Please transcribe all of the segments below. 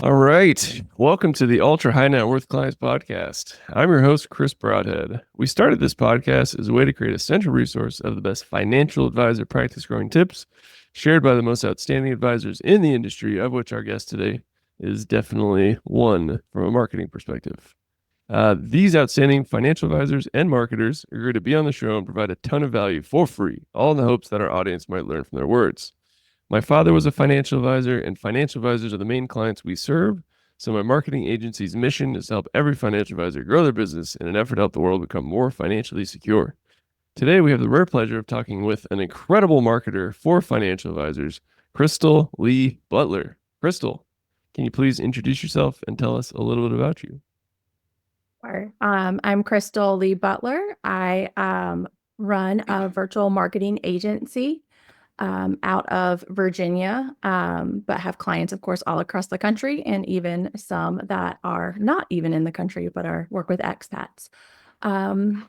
All right. Welcome to the Ultra High Net Worth Clients Podcast. I'm your host, Chris Broadhead. We started this podcast as a way to create a central resource of the best financial advisor practice growing tips shared by the most outstanding advisors in the industry, of which our guest today is definitely one from a marketing perspective. These outstanding financial advisors and marketers are going to be on the show and provide a ton of value for free, all in the hopes that our audience might learn from their words. My father was a financial advisor, and financial advisors are the main clients we serve. So my marketing agency's mission is to help every financial advisor grow their business in an effort to help the world become more financially secure. Today, we have the rare pleasure of talking with an incredible marketer for financial advisors, Crystal Lee Butler. Crystal, can you please introduce yourself and tell us a little bit about you? Sure. I'm Crystal Lee Butler. I run a virtual marketing agency out of Virginia, but have clients, of course, all across the country, and even some that are not even in the country, but work with expats. Um,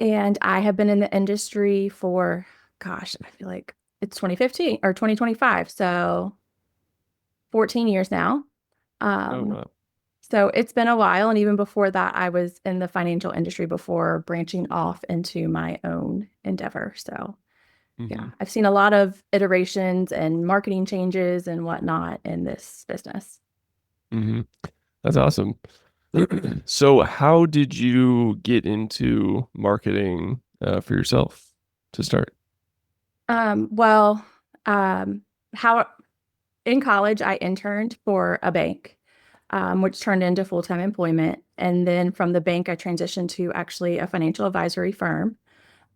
and I have been in the industry for, gosh, I feel like it's 2015 or 2025, so 14 years now. Oh, Um, wow. So it's been a while. And even before that, I was in the financial industry before branching off into my own endeavor. So yeah, Mm-hmm. I've seen a lot of iterations and marketing changes and whatnot in this business. Mm-hmm. That's awesome. So, how did you get into marketing for yourself to start? Well, um, how in college I interned for a bank, which turned into full-time employment. And then from the bank, I transitioned to actually a financial advisory firm.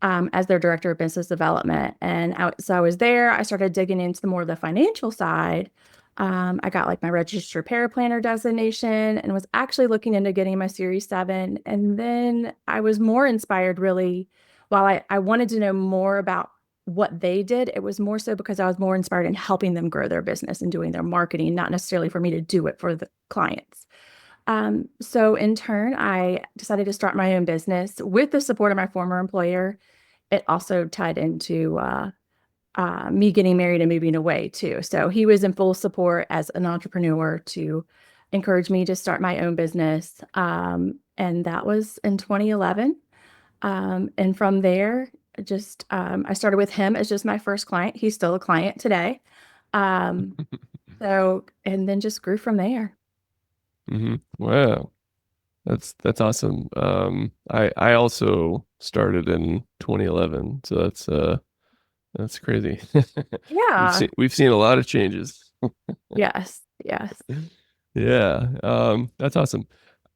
As their director of business development. And so I was there. I started digging into more of the financial side. I got like my registered paraplanner designation and was actually looking into getting my Series 7. And then I was more inspired, really, while I wanted to know more about what they did, it was more so because I was more inspired in helping them grow their business and doing their marketing, not necessarily for me to do it for the clients. So in turn, I decided to start my own business with the support of my former employer. It also tied into me getting married and moving away too. So he was in full support as an entrepreneur to encourage me to start my own business. And that was in 2011. And from there, I started with him as just my first client. He's still a client today. Um, and then just grew from there. Mm-hmm. Wow, that's awesome. I also started in 2011, so that's crazy. Yeah. We've seen a lot of changes. Yes. Yes. Yeah, that's awesome.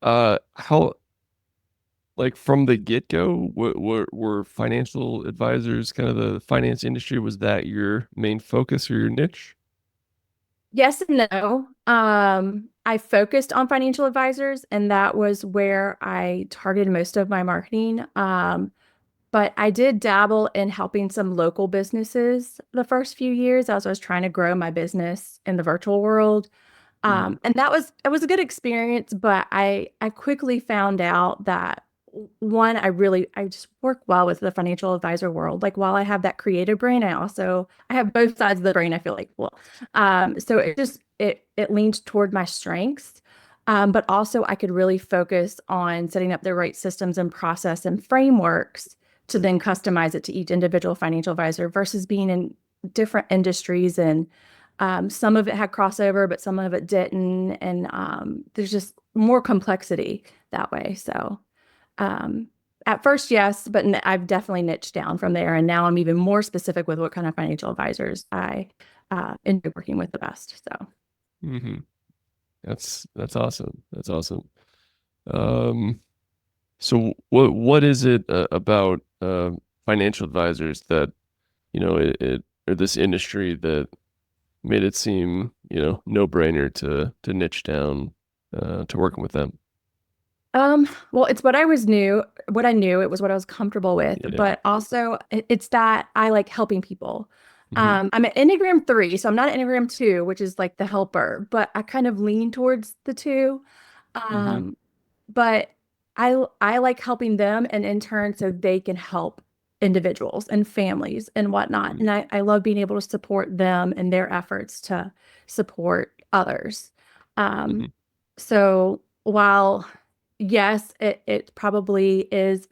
How like from the get-go, what were financial advisors, kind of the finance industry, was that your main focus or your niche? Yes and no. I focused on financial advisors, and that was where I targeted most of my marketing. But I did dabble in helping some local businesses the first few years as I was trying to grow my business in the virtual world. Mm-hmm. And it was a good experience, but I quickly found out that one, I just work well with the financial advisor world. Like while I have that creative brain, I have both sides of the brain, I feel like. So it leaned toward my strengths. But also I could really focus on setting up the right systems and process and frameworks to then customize it to each individual financial advisor versus being in different industries and some of it had crossover, but some of it didn't. And there's just more complexity that way. So um, at first, yes, but I've definitely niched down from there. And now I'm even more specific with what kind of financial advisors I enjoy working with the best. So, Mm-hmm. That's awesome. That's awesome. Um, so what is it about financial advisors that it or this industry that made it seem no brainer to niche down to working with them? well, it's what I knew, it was what I was comfortable with, Yeah. but also it's that I like helping people. Hmm. I'm an Enneagram 3, so I'm not an Enneagram 2, which is like the helper, but I kind of lean towards the two. Hmm. Um, but I like helping them and in turn so they can help individuals and families and whatnot. And I love being able to support them in their efforts to support others. Um, Hmm. so while yes, it probably is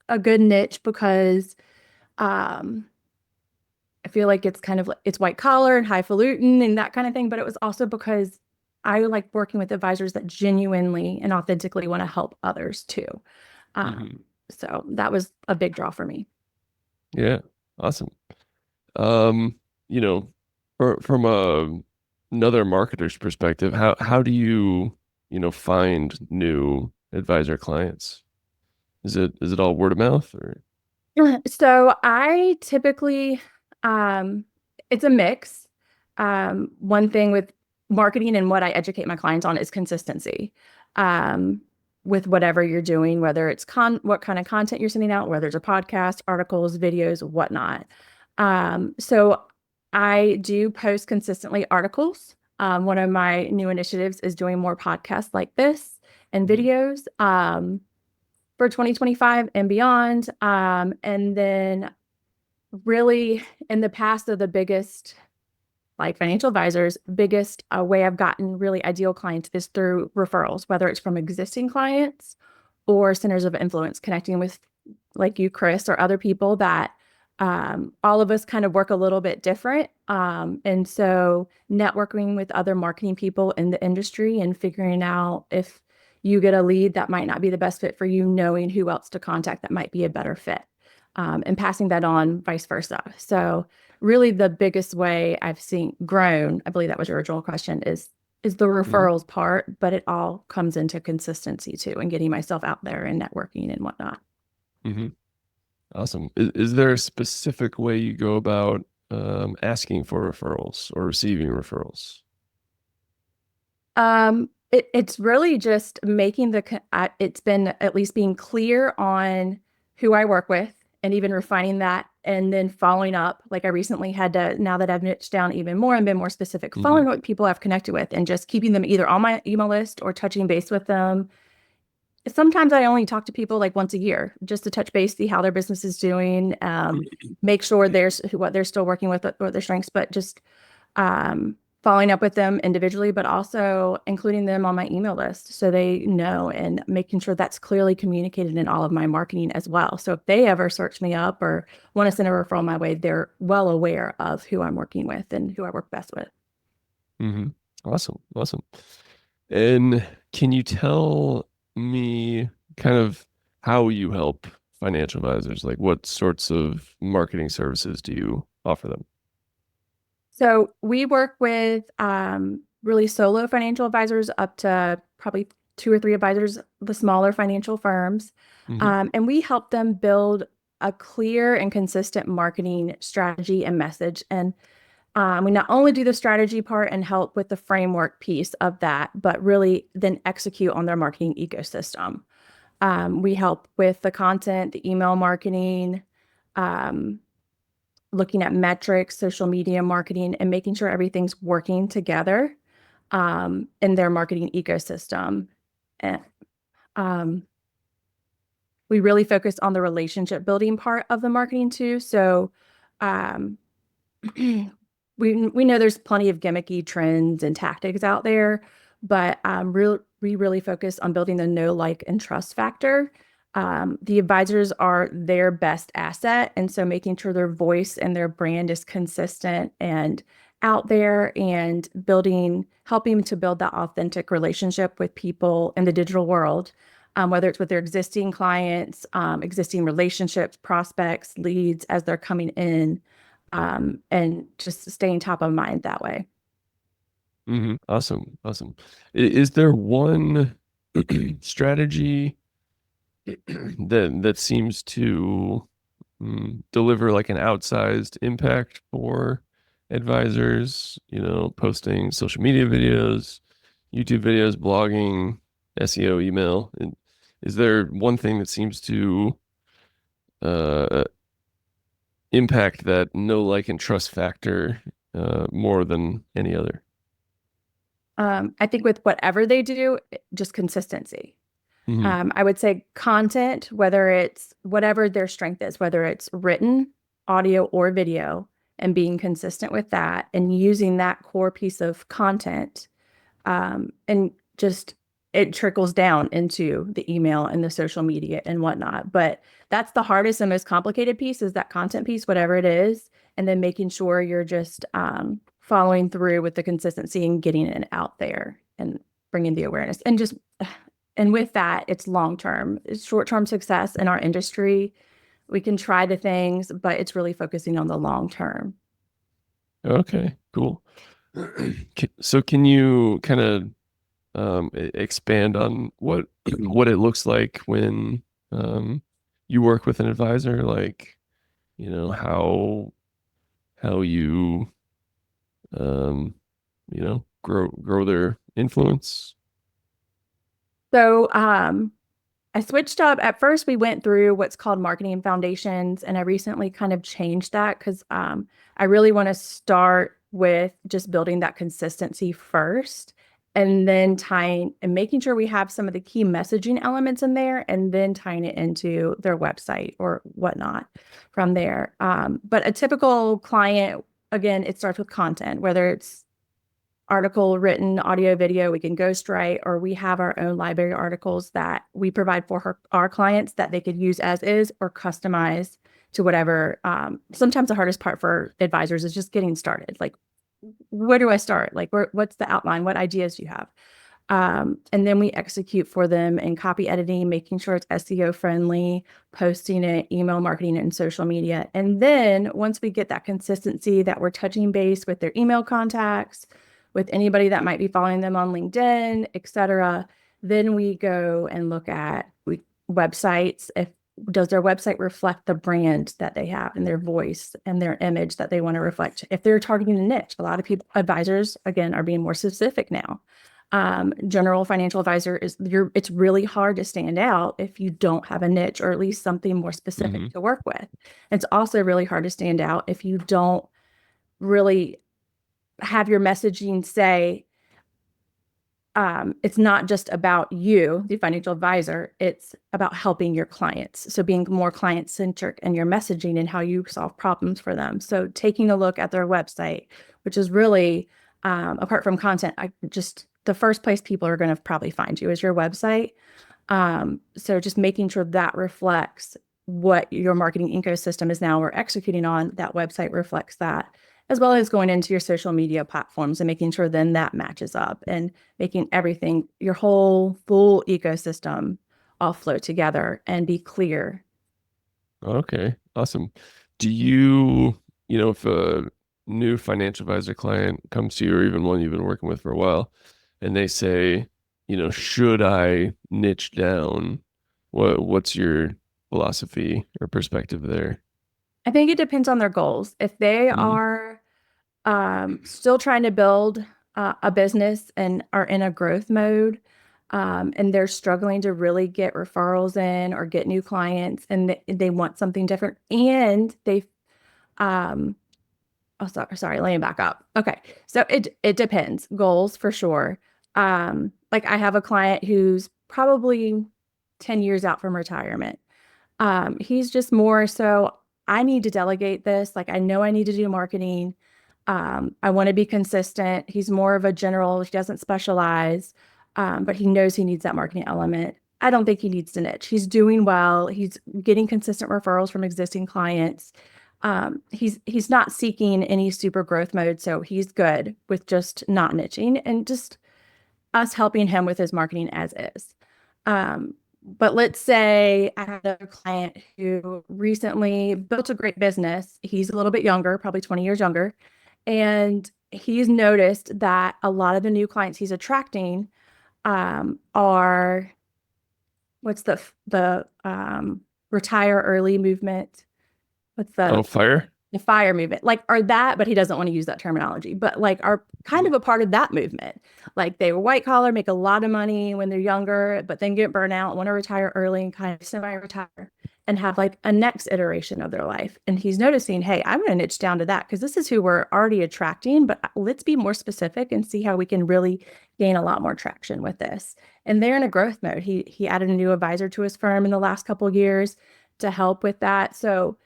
a good niche because um, I feel like it's kind of it's white collar and highfalutin and that kind of thing, but it was also because I like working with advisors that genuinely and authentically want to help others too. Hmm. So that was a big draw for me. Yeah. Awesome. Um, you know, from another marketer's perspective, how do you, find new advisor clients? Is it all word of mouth or? So I typically, it's a mix. One thing with marketing and what I educate my clients on is consistency. Um, with whatever you're doing, whether it's what kind of content you're sending out, whether it's a podcast, articles, videos, whatnot. So I do post consistently articles. One of my new initiatives is doing more podcasts like this and Mhm. videos. For 2025 and beyond. And then really in the past of the biggest like financial advisors, biggest way I've gotten really ideal clients is through referrals, whether it's from existing clients or centers of influence, connecting with like you, Chris, or other people that all of us kind of work a little bit different. And so networking with other marketing people in the industry and figuring out if you get a lead that might not be the best fit for you, knowing who else to contact that might be a better fit, and passing that on, vice versa. So really the biggest way I've seen grown, I believe that was your original question, is the Mhm. referrals part, but it all comes into consistency too and getting myself out there and networking and whatnot. Mhm. Awesome. Is there a specific way you go about asking for referrals or receiving referrals? It's really just making it's been at least being clear on who I work with and even refining that and then following up. Like I recently had to, now that I've niched down even more and been more specific, Hmm. following up with people I've connected with and just keeping them either on my email list or touching base with them. Sometimes I only talk to people like once a year just to touch base, see how their business is doing, make sure there's what they're still working with, what their strengths, but just following up with them individually, but also including them on my email list so they know and making sure that's clearly communicated in all of my marketing as well. So if they ever search me up or want to send a referral my way, they're well aware of who I'm working with and who I work best with. Hmm. Awesome. Awesome. And can you tell me kind of how you help financial advisors? Like what sorts of marketing services do you offer them? So we work with really solo financial advisors up to probably two or three advisors, the smaller financial firms. Hmm. And we help them build a clear and consistent marketing strategy and message. And we not only do the strategy part and help with the framework piece of that, but really then execute on their marketing ecosystem. We help with the content, the email marketing, um, looking at metrics, social media marketing, and making sure everything's working together in their marketing ecosystem. And um, we really focus on the relationship building part of the marketing too. So um, we know there's plenty of gimmicky trends and tactics out there, but we really focus on building the know, like, and trust factor. The advisors are their best asset, and so making sure their voice and their brand is consistent and out there, and helping to build that authentic relationship with people in the digital world, whether it's with their existing clients, existing relationships, prospects, leads as they're coming in, and just staying top of mind that way. Hmm. Awesome. Awesome. Is there one strategy that seems to deliver like an outsized impact for advisors, posting social media videos, YouTube videos, blogging, SEO, email? And is there one thing that seems to uh, impact that know, like, and trust factor more than any other? I think with whatever they do, just consistency. Hmm. I would say content, whether it's whatever their strength is, whether it's written, audio, or video, and being consistent with that and using that core piece of content And just it trickles down into the email and the social media and whatnot. But that's the hardest and most complicated piece, is that content piece, whatever it is, and then making sure you're just following through with the consistency and getting it out there and bringing the awareness. And with that, it's long term. It's short term success in our industry. We can try the things, but it's really focusing on the long term. Okay, cool. So can you kind of expand on what it looks like when you work with an advisor, like, how you um, grow their influence? So I switched up. At first, we went through what's called marketing foundations, and I recently kind of changed that because I really want to start with just building that consistency first, and then tying and making sure we have some of the key messaging elements in there, and then tying it into their website or whatnot from there. But a typical client, again, it starts with content, whether it's article written, audio, video, we can ghostwrite, or we have our own library articles that we provide for our clients that they could use as is or customize to whatever. Sometimes the hardest part for advisors is just getting started. Like, where do I start? Like, what's the outline? What ideas do you have? And then we execute for them in copy editing, making sure it's SEO friendly, posting it, email marketing, and social media. And then once we get that consistency that we're touching base with their email contacts, with anybody that might be following them on LinkedIn, et cetera, then we go and look at websites. Does their website reflect the brand that they have and their voice and their image that they want to reflect? If they're targeting a niche, a lot of people, advisors, again, are being more specific now. General financial advisor it's really hard to stand out if you don't have a niche or at least something more specific to work with. It's also really hard to stand out if you don't really have your messaging say, it's not just about you, the financial advisor, it's about helping your clients. So being more client centric in your messaging and how you solve problems for them. So taking a look at their website, which is really, apart from content, the first place people are going to probably find you is your website. So just making sure that reflects what your marketing ecosystem is now we're executing on, that website reflects that, as well as going into your social media platforms and making sure then that matches up and making everything, your whole full ecosystem all flow together and be clear. Okay, awesome. Do you, if a new financial advisor client comes to you, or even one you've been working with for a while, and they say, should I niche down? What's your philosophy or perspective there? I think it depends on their goals. If they Mhm. are still trying to build a business and are in a growth mode, and they're struggling to really get referrals in or get new clients, and they want something different, and um, oh, sorry, let me back up. Okay, so it depends. Goals for sure. Like I have a client who's probably 10 years out from retirement. He's just more so, I need to delegate this. Like, I know I need to do marketing. I want to be consistent. He's more of a general, he doesn't specialize, but he knows he needs that marketing element. I don't think he needs to niche. He's doing well. He's getting consistent referrals from existing clients. He's not seeking any super growth mode, so he's good with just not niching and just us helping him with his marketing as is. But let's say I had a client who recently built a great business. He's a little bit younger, probably 20 years younger. And he's noticed that a lot of the new clients he's attracting are what's the retire early movement? What's Oh, fire? the fire movement, like are that, but he doesn't want to use that terminology, but like are kind of a part of that movement. Like they were white collar, make a lot of money when they're younger, but then get burnt out, want to retire early and kind of semi-retire and have like a next iteration of their life. And he's noticing, hey, I'm going to niche down to that because this is who we're already attracting, but let's be more specific and see how we can really gain a lot more traction with this. And they're in a growth mode. He added a new advisor to his firm in the last couple of years to help with that. So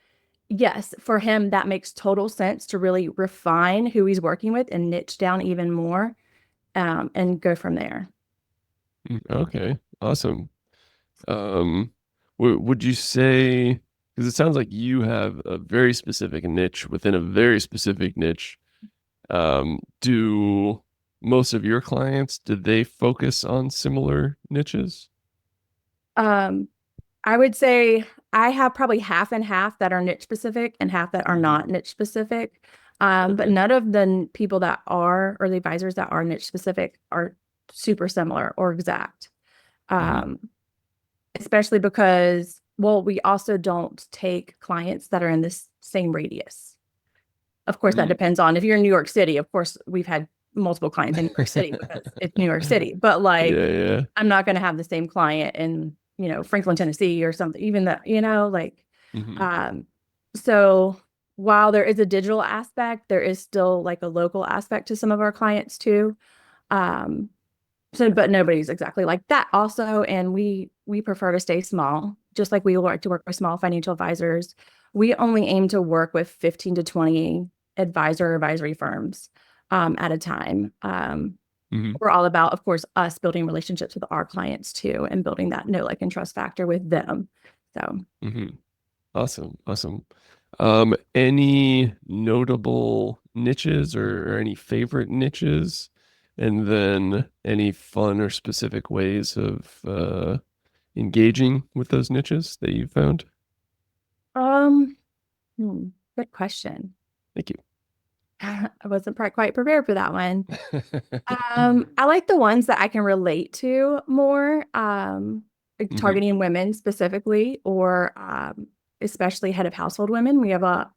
yes, for him, that makes total sense to really refine who he's working with and niche down even more. and go from there. Okay, awesome. Um, would you say, because it sounds like you have a very specific niche within a very specific niche. Do most of your clients, did they focus on similar niches? Um, I would say I have probably half and half that are niche specific and half that are Mhm. not niche specific. But Okay. none of the people that are, or the advisors that are niche specific are super similar or exact. Hmm. Um, Especially because, well, we also don't take clients that are in this same radius. Of course, that Mm. depends on if you're in New York City. Of course, we've had multiple clients in New York City because it's New York City. But like, Yeah, yeah. I'm not going to have the same client in, Franklin, Tennessee or something, even that, like, Hmm. um, so while there is a digital aspect, there is still like a local aspect to some of our clients too. Um, so, but nobody's exactly like that also. And we prefer to stay small, just like we like to work with small financial advisors. We only aim to work with 15 to 20 advisory firms at a time. Hmm. We're all about, of course, us building relationships with our clients too and building that know, like, and trust factor with them. So, Hmm. Awesome. Awesome. Any notable niches or any favorite niches? And then any fun or specific ways of engaging with those niches that you found? um, good question. Thank you. I wasn't quite prepared for that one. I like the ones that I can relate to more, like Hmm. targeting women specifically, or especially head of household women. We have a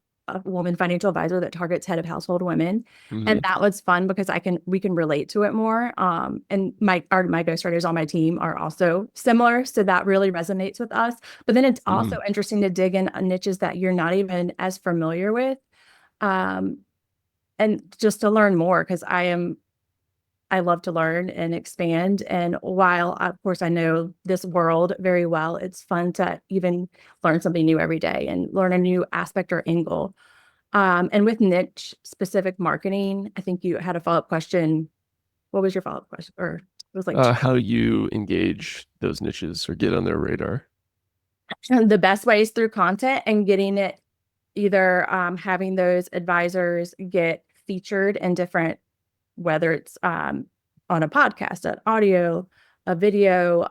woman financial advisor that targets head of household women, and Hmm. that was fun because we can relate to it more. And my ghostwriters on my team are also similar, so that really resonates with us. But then it's also Hmm. interesting to dig in niches that you're not even as familiar with. Um, and just to learn more because I love to learn and expand. And while, of course, I know this world very well, it's fun to even learn something new every day and learn a new aspect or angle. And with niche specific marketing, I think you had a follow-up question. What was your follow-up question? Or it was like How you engage those niches or get on their radar. the best ways through content and getting it either having those advisors get featured in different, whether it's on a podcast, an audio, a video,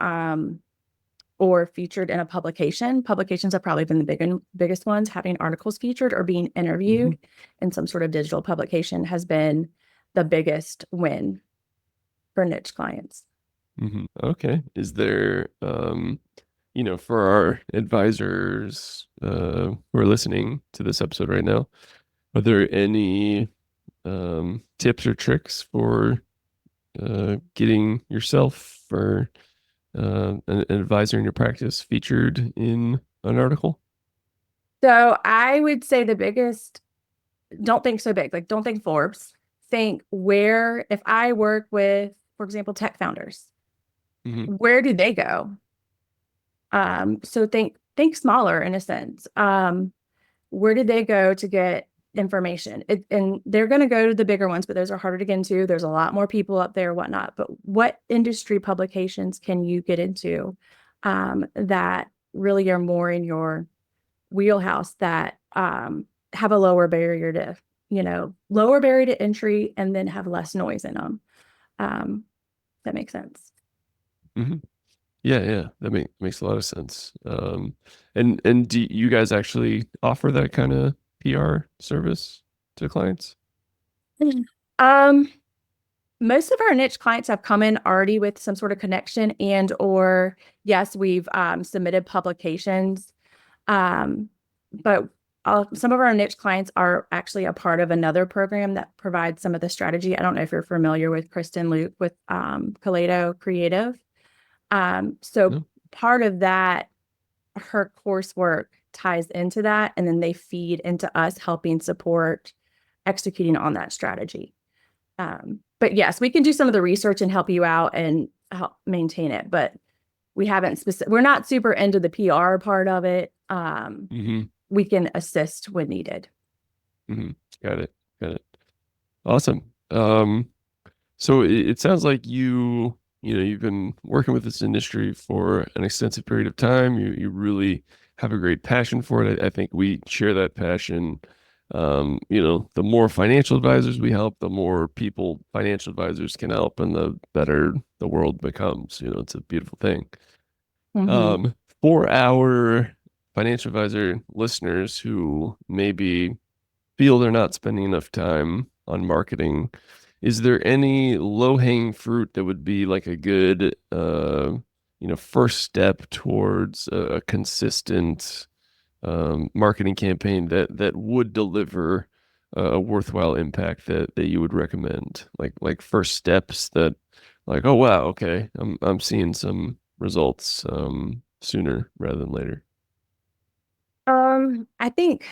or featured in a publication. Publications have probably been the biggest ones. Having articles featured or being Hmm. interviewed in some sort of digital publication has been the biggest win for niche clients. Hmm. Okay. Is there, for our advisors who are listening to this episode right now, are there any tips or tricks for getting yourself or an advisor in your practice featured in an article? So I would say the biggest, don't think so big, like don't think Forbes. Think where, if I work with, for example, tech founders, Hmm. where do they go? So think smaller in a sense. Where did they go to get information? And they're going to go to the bigger ones, but those are harder to get into. There's a lot more people up there, whatnot. But what industry publications can you get into that really are more in your wheelhouse that have a lower barrier to entry and then have less noise in them? That makes sense. Hmm. Yeah, yeah, that makes a lot of sense. And do you guys actually offer that kind of PR service to clients? Um, Most of our niche clients have come in already with some sort of connection and or yes, we've submitted publications. Um, but some of our niche clients are actually a part of another program that provides some of the strategy. I don't know if you're familiar with Kristen Luke with Kaleido Creative. So No. part of that, her coursework ties into that, and then they feed into us helping support executing on that strategy. But yes, we can do some of the research and help you out and help maintain it. But we're not super into the PR part of it. Hmm. We can assist when needed. Hmm. Got it. Got it. Awesome. So it sounds like you've been working with this industry for an extensive period of time. You really have a great passion for it. I think we share that passion. The more financial advisors we help, the more people financial advisors can help, and the better the world becomes. It's a beautiful thing. Hmm. Um, for our financial advisor listeners who maybe feel they're not spending enough time on marketing, is there any low-hanging fruit that would be like a good first step towards a consistent marketing campaign that would deliver a worthwhile impact that you would recommend? Like first steps that, like, oh wow, okay, I'm seeing some results sooner rather than later. I think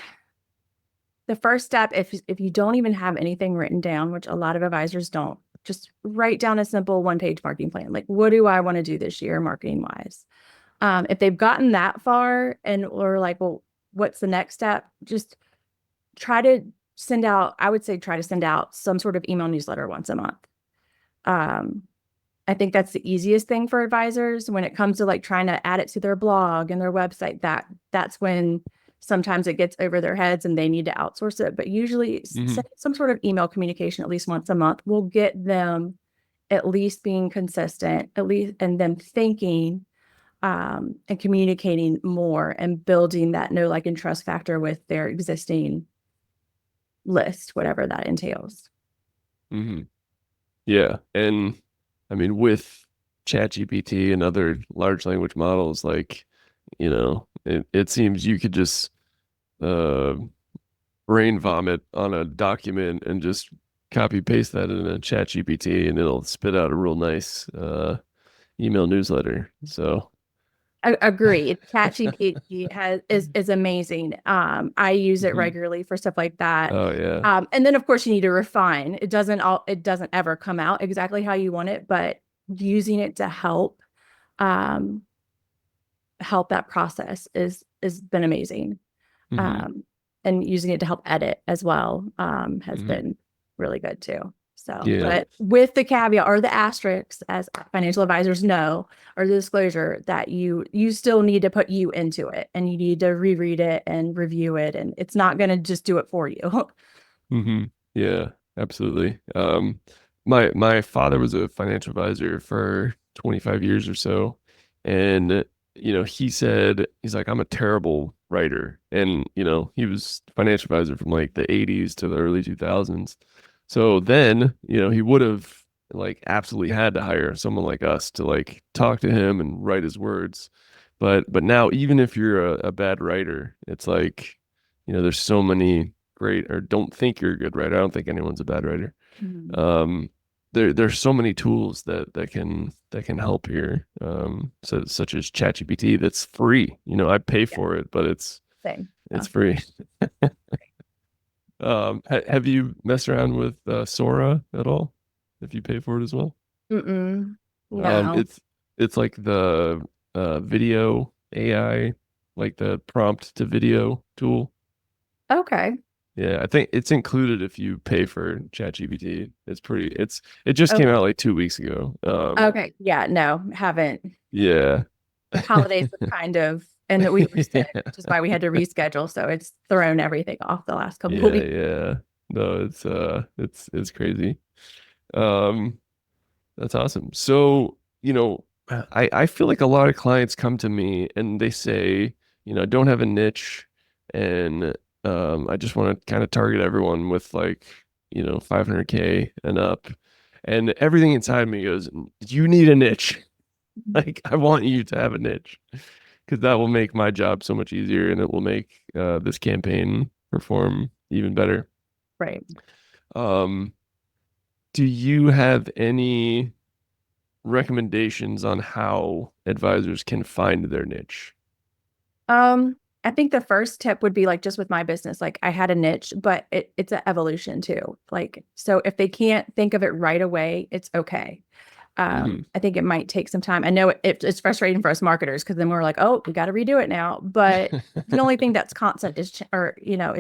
the first step, if you don't even have anything written down, which a lot of advisors don't, just write down a simple one-page marketing plan. Like, what do I want to do this year, marketing wise? If they've gotten that far and or like, well, what's the next step? Just try to send out, I would say try to send out some sort of email newsletter once a month. Um, I think that's the easiest thing for advisors when it comes to like trying to add it to their blog and their website. That's when sometimes it gets over their heads and they need to outsource it. But usually Hmm. some sort of email communication at least once a month will get them at least being consistent, at least, and them thinking and communicating more and building that know, like, and trust factor with their existing list, whatever that entails. Hmm. Yeah. And I mean, with ChatGPT and other large language models, like, it seems you could just uh, brain vomit on a document and just copy paste that in a ChatGPT and it'll spit out a real nice email newsletter. So, Agreed. ChatGPT is amazing. I use it mhm. regularly for stuff like that. Oh yeah. And then of course you need to refine. It doesn't ever come out exactly how you want it, but using it to um, help that process is been amazing. Hmm. Um, and using it to help edit as well has Hmm. been really good too. So, Yeah. but with the caveat or the asterisks, as financial advisors know, or the disclosure that you still need to put you into it, and you need to reread it and review it, and it's not going to just do it for you. Hmm. Yeah, absolutely. My father was a financial advisor for 25 years or so, and he said he's like, I'm a terrible writer, and he was financial advisor from like the 80s to the early 2000s. So then, he would have like absolutely had to hire someone like us to like talk to him and write his words. But now, even if you're a bad writer, it's like, there's so many great, or don't think you're a good writer. I don't think anyone's a bad writer. Mhm. Um, there's so many tools that can help here. So such as ChatGPT that's free. I pay Yeah, for it, but it's same. it's free. Have you messed around with Sora at all? If you pay for it as well? Mm-mm. Um, No. it's it's like the video AI, like the prompt to video tool. Okay. Yeah, I think it's included if you pay for ChatGPT. It just came Okay. out like 2 weeks ago. Okay. Yeah. No, haven't. Yeah. Holidays have kind of, and that we were sick, Yeah. which is why we had to reschedule. So it's thrown everything off the last couple of Yeah, weeks. yeah. No, it's crazy. Um, that's awesome. So, I feel like a lot of clients come to me and they say, I don't have a niche and I just want to kind of target everyone with like, 500K and up. And everything inside me goes, you need a niche. Like, I want you to have a niche because that will make my job so much easier and it will make this campaign perform even better. Right. Um, do you have any recommendations on how advisors can find their niche? I think the first tip would be like just with my business, like I had a niche, but it's an evolution too. Like, so if they can't think of it right away, it's okay. Hmm. I think it might take some time. I know it's frustrating for us marketers because then we're like, oh, we got to redo it now. But the only thing that's constant is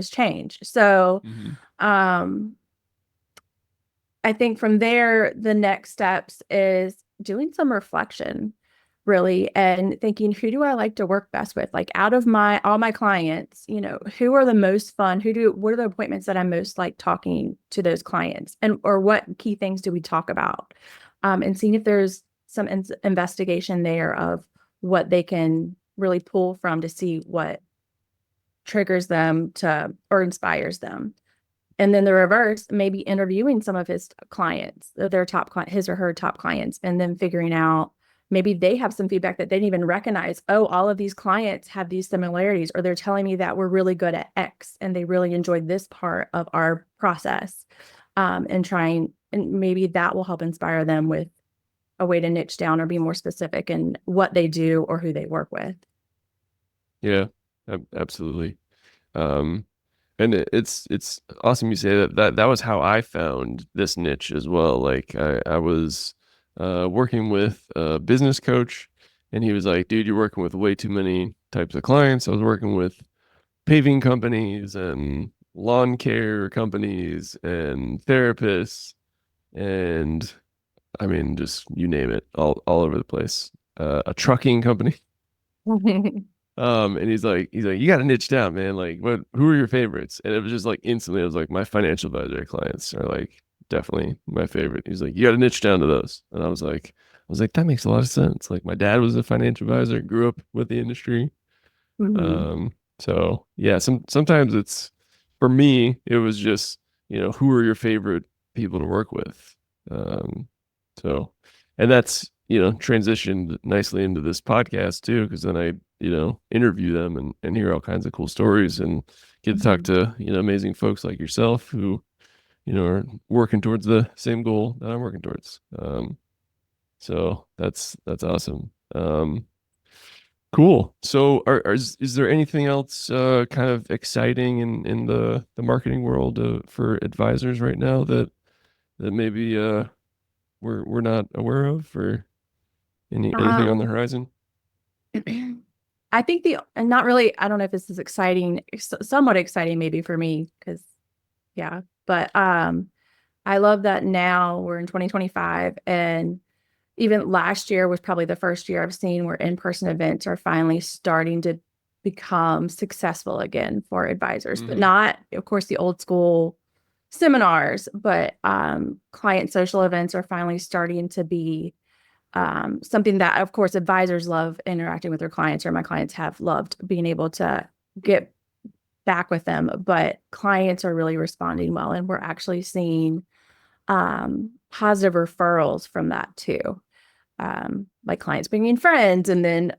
change. So, Hmm. um, I think from there, the next steps is doing some reflection, really, and thinking, who do I like to work best with? Like out of all my clients, who are the most fun? What are the appointments that I'm most like talking to those clients, or what key things do we talk about? And seeing if there's some investigation there of what they can really pull from to see what triggers them or inspires them. And then the reverse, maybe interviewing some of his clients, his or her top clients, and then figuring out maybe they have some feedback that they didn't even recognize. Oh, all of these clients have these similarities, or they're telling me that we're really good at X and they really enjoyed this part of our process. And maybe that will help inspire them with a way to niche down or be more specific in what they do or who they work with. Yeah, absolutely. And it's awesome you say that was how I found this niche as well. Like I was working with a business coach, and he was like, dude, you're working with way too many types of clients. I was working with paving companies and lawn care companies and therapists, and I mean, just you name it, all over the place. A trucking company. And he's like, you got to niche down, man. Like, who are your favorites? And it was just like instantly, I was like, my financial advisor clients are like definitely my favorite. He's like, you got to niche down to those. And I was like, that makes a lot of sense. Like, my dad was a financial advisor, grew up with the industry. Mhm. So yeah, sometimes it's for me, it was just, who are your favorite people to work with? Um, so, and that's, transitioned nicely into this podcast too, because then I, interview them and hear all kinds of cool stories and get to talk Mhm. to, amazing folks like yourself who, are working towards the same goal that I'm working towards. So that's awesome. Cool. So, is there anything else kind of exciting in the marketing world for advisors right now that maybe we're not aware of, or anything on the Um, horizon? I think and not really, I don't know if this is exciting, somewhat exciting maybe for me, because yeah, but I love that now we're in 2025, and even last year was probably the first year I've seen where in-person events are finally starting to become successful again for advisors, but Hmm. not, of course, the old school seminars, but client social events are finally starting to be something that, of course, advisors love interacting with their clients, or my clients have loved being able to get back with them, but clients are really responding well, and we're actually seeing positive referrals from that too. Like clients bringing friends. And then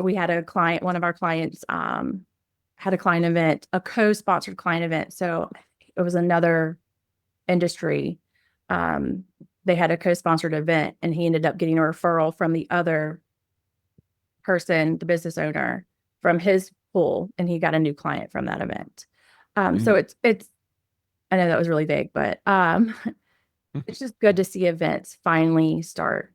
we had one of our clients had a client event, a co-sponsored client event. So it was another industry. Um, they had a co-sponsored event, and he ended up getting a referral from the other person, the business owner, from his pool, and he got a new client from that event. So Hmm. it's I know that was really vague, but it's just good to see events finally start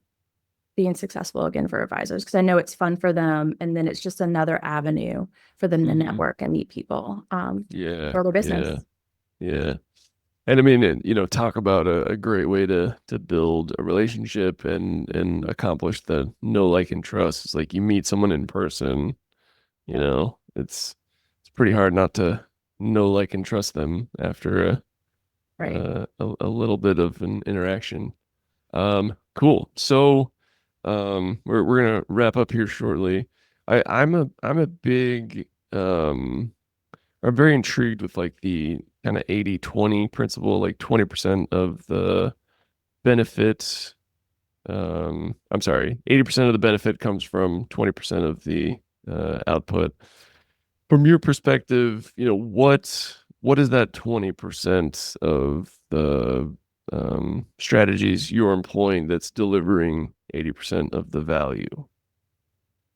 being successful again for advisors, because I know it's fun for them, and then it's just another avenue for them to Hmm. network and meet people, Yeah, for their yeah, business. yeah. And I mean, talk about a great way to build a relationship and accomplish the know, like, and trust. It's like you meet someone in person, it's pretty hard not to know, like, and trust them after Right. a little bit of an interaction. Cool. So, we're gonna wrap up here shortly. I'm a big I'm very intrigued with like the kind of 80-20 principle, like 20% of the benefit. I'm sorry, 80% of the benefit comes from 20% of the output. From your perspective, what is that 20% of the strategies you're employing that's delivering 80% of the value?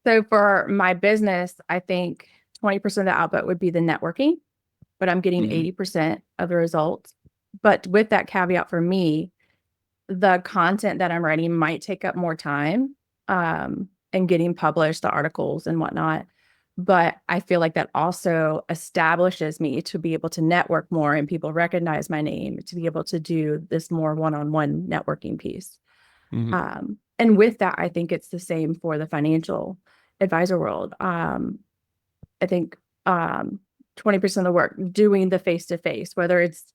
So for my business, I think 20% of the output would be the networking, but I'm getting Hmm. 80% of the results. But with that caveat, for me, the content that I'm writing might take up more time, and getting published, the articles and whatnot. But I feel like that also establishes me to be able to network more and people recognize my name, to be able to do this more one-on-one networking piece. Hmm. And with that, I think it's the same for the financial advisor world. I think 20% of the work doing the face-to-face, whether it's,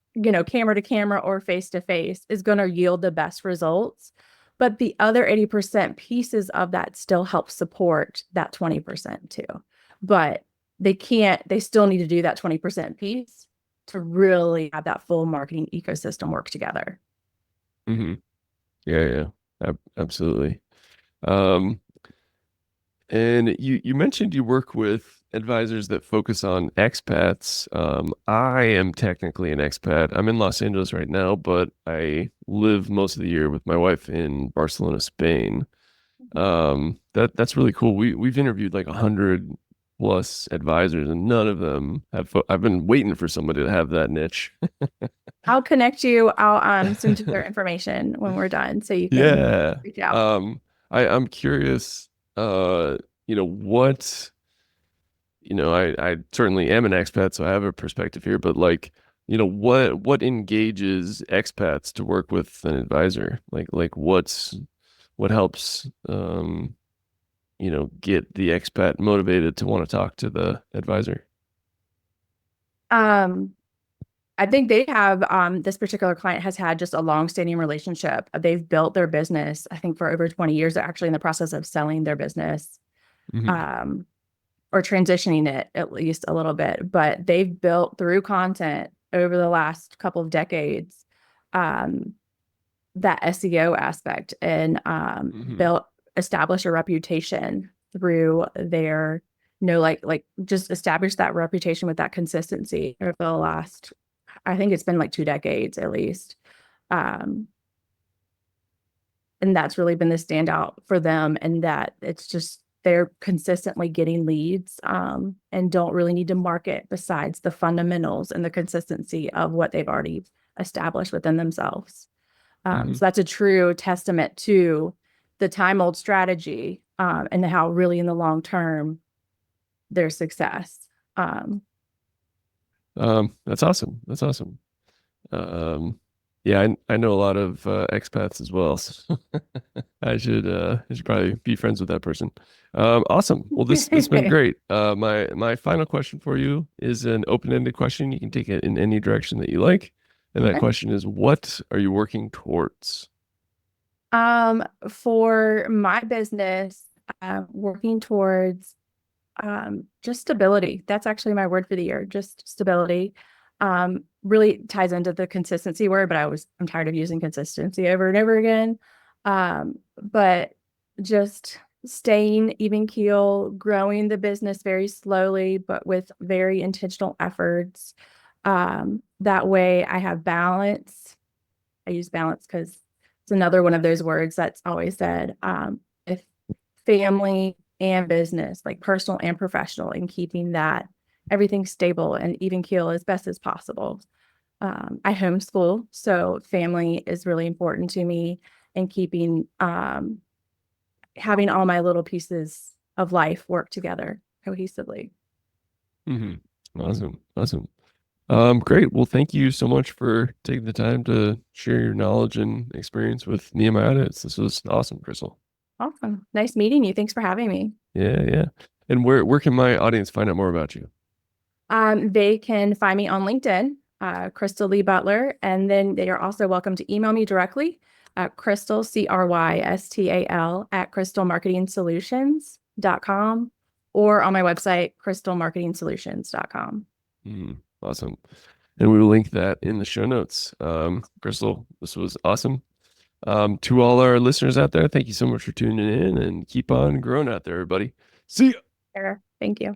camera to camera or face-to-face, is going to yield the best results. But the other 80% pieces of that still help support that 20% too. But they still need to do that 20% piece to really have that full marketing ecosystem work together. Hmm. Yeah, yeah, absolutely. Um, and you mentioned you work with advisors that focus on expats. I am technically an expat. I'm in Los Angeles right now, but I live most of the year with my wife in Barcelona, Spain. That's really cool. We've interviewed like 100+ advisors, and none of them I've been waiting for somebody to have that niche. I'll connect you. I'll send you their information when we're done so you can Yeah. reach out. Um, I'm curious, uh, what, I certainly am an expat, so I have a perspective here, but like, what engages expats to work with an advisor? Like what helps, get the expat motivated to want to talk to the advisor? Um, I think they have this particular client has had just a long-standing relationship. They've built their business, I think, for over 20 years. They're actually in the process of selling their business, Hmm. um, or transitioning it at least a little bit. But they've built through content over the last couple of decades um, that SEO aspect and Hmm. built establish a reputation through their like just establish that reputation with that consistency over the last, I think it's been like 2 decades at least. Um, and that's really been the standout for them, and that it's just they're consistently getting leads and don't really need to market besides the fundamentals and the consistency of what they've already established within themselves. Hmm. So that's a true testament to the time old strategy and how really in the long term their success. Um, That's awesome. That's awesome. Um, yeah, I know a lot of expats as well. So I should probably be friends with that person. Awesome. Well, this has been great. My final question for you is an open-ended question. You can take it in any direction that you like. And that question is, what are you working towards? for my business, working towards just stability. That's actually my word for the year, just stability. Really ties into the consistency word, but I'm tired of using consistency over and over again. But just staying even keel, growing the business very slowly, but with very intentional efforts. That way I have balance. I use balance because it's another one of those words that's always said. If family and business, like personal and professional, and keeping that everything stable and even keel as best as possible. I homeschool, so family is really important to me, and keeping having all my little pieces of life work together cohesively. Hmm. Awesome. Awesome. Great. Well, thank you so much for taking the time to share your knowledge and experience with Nehemiah Edits. This was awesome, Crystal. Awesome. Nice meeting you. Thanks for having me. Yeah, yeah. And where can my audience find out more about you? They can find me on LinkedIn, Crystal Lee Butler, and then they are also welcome to email me directly at Crystal, Crystal, at crystalmarketingsolutions.com, or on my website, crystalmarketingsolutions.com. Awesome. And we will link that in the show notes. Crystal, this was awesome. To all our listeners out there, thank you so much for tuning in and keep on growing out there, everybody. See ya. Sure. Thank you.